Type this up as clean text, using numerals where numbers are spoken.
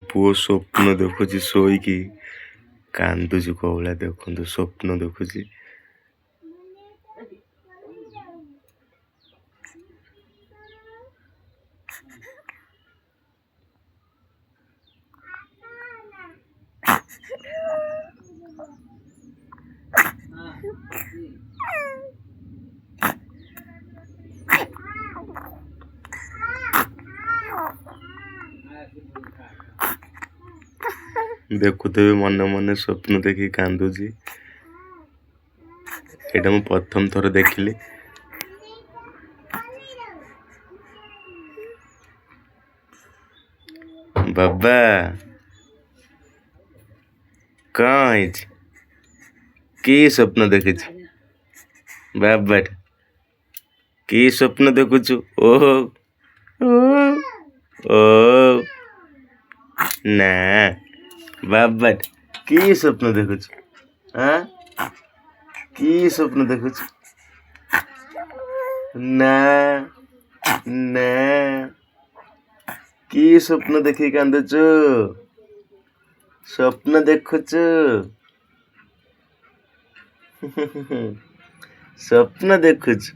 ପୁଅ ସ୍ୱପ୍ନ ଦେଖୁଛି ଶୋଇକି କାନ୍ଦୁଛି କୋଉଭଳିଆ ଦେଖନ୍ତୁ ସ୍ୱପ୍ନ ଦେଖୁଛି। ଦେଖୁଥିବେ ମନେ ମନେ ସ୍ୱପ୍ନ ଦେଖି କାନ୍ଦୁଛି। ଏଇଟା ମୁଁ ପ୍ରଥମ ଥର ଦେଖିଲି। ବାବା କ'ଣ ହେଇଛି? କି ସ୍ୱପ୍ନ ଦେଖିଛୁ ବାବାଟା? କି ସ୍ୱପ୍ନ ଦେଖୁଛୁ? ଓହୋ ଓ ନା ବାବାଟା କି ସ୍ୱପ୍ନ ଦେଖୁଛୁ? କି ସ୍ୱପ୍ନ ଦେଖୁଛୁ? ନା ନା କି ସ୍ୱପ୍ନ ଦେଖିକି କାନ୍ଦୁଛୁ? ସ୍ୱପ୍ନ ଦେଖୁଛୁ? ସ୍ୱପ୍ନ ଦେଖୁଛୁ?